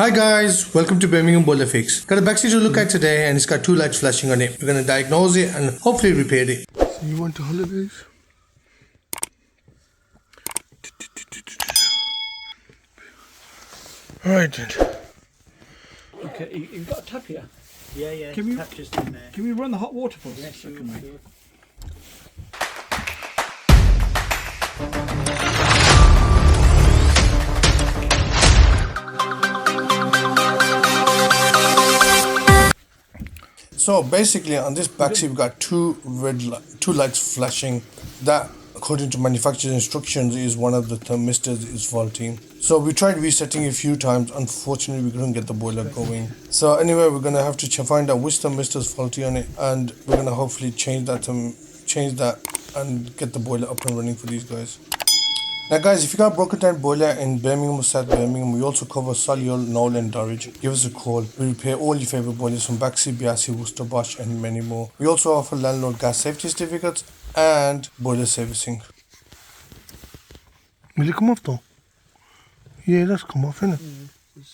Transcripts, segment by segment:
Hi guys, welcome to Birmingham Boiler Fix. Got a Baxi to look at today and it's got two lights flashing on it. We're going to diagnose it and hopefully repair it. So you want to holidays? Right then. Okay, you've got a tap here? Yeah, Can we- tap just in there. Can we run the hot water for us? Yes, Sure. So basically on this Baxi we've got two lights flashing. That according to manufacturer's instructions is one of the thermistors is faulty. So we tried resetting it a few times. Unfortunately we couldn't get the boiler going. So anyway we're gonna have to find out which thermistor is faulty on it, and we're gonna hopefully change that and get the boiler up and running for these guys. Now guys, if you got a broken down boiler in Birmingham or South Birmingham, we also cover Solihull, Knoll and Dorridge. Give us a call. We repair all your favourite boilers from Baxi, Biasi, wocesterbosch and many more. We also offer landlord gas safety certificates and boiler servicing. Will it come off though? Yeah, that's come off, isn't it? Yeah,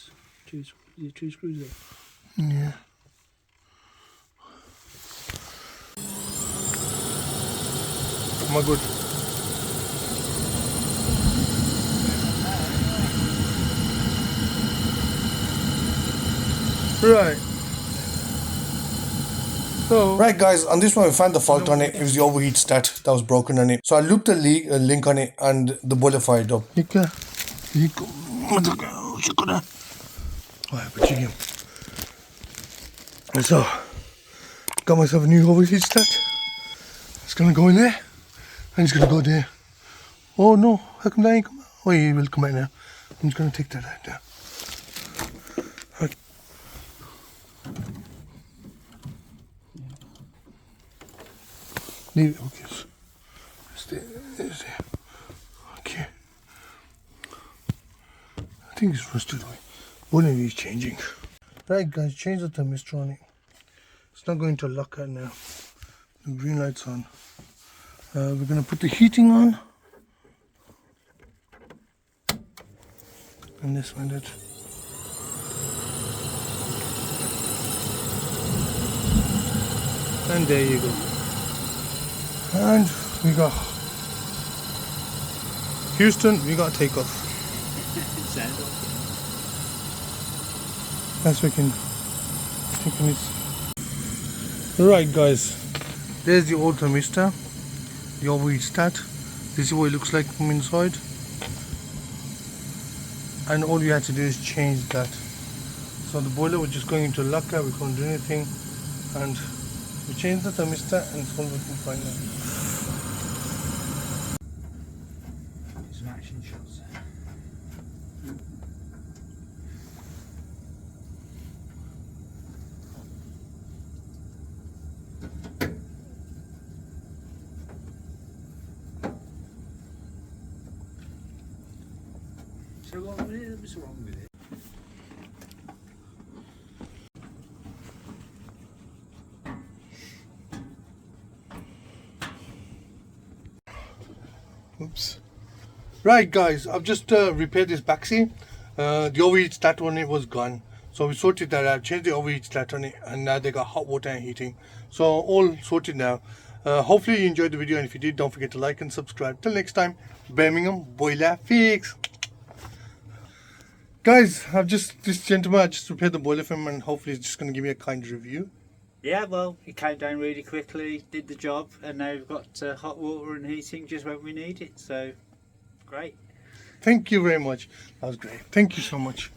there's two screws there. Yeah. Am I good? Right. So right guys, on this one we found the fault on it. It was the overheat stat that was broken on it. So I looped the link on it and the boiler fired up. So got myself a new overheat stat. It's gonna go in there and it's gonna go there. Oh no, how come that ain't come out? Oh yeah, it will come out now. I'm just gonna take that out there. Leave it, okay. Stay there. Okay. I think it's rusted away. One of these changing. Right guys, change the thermistor on it. It's not going to lock out now. The green light's on. We're going to put the heating on. And this one did. And there you go. And we got Houston, we got takeoff. That's we can right guys, there's the old thermistor, the overheat stat. This is what it looks like from inside, and all we had to do is change that. So the boiler was just going into lockout, we couldn't do anything, and we changed the thermistor and it's all working fine now. Some action shots. So what's wrong with it? Oops. Right guys, I've just repaired this Baxi. The overheat stat on it was gone, so we sorted that out, changed the overheat stat on it, and now they got hot water and heating, so all sorted now. Hopefully you enjoyed the video, and if you did, don't forget to like and subscribe. Till next time, Birmingham Boiler Fix. Guys, this gentleman, I just repaired the boiler for him, and hopefully he's just going to give me a kind review. Yeah, well, it came down really quickly, did the job, and now we've got hot water and heating just when we need it, so great. Thank you very much. That was great. Thank you so much.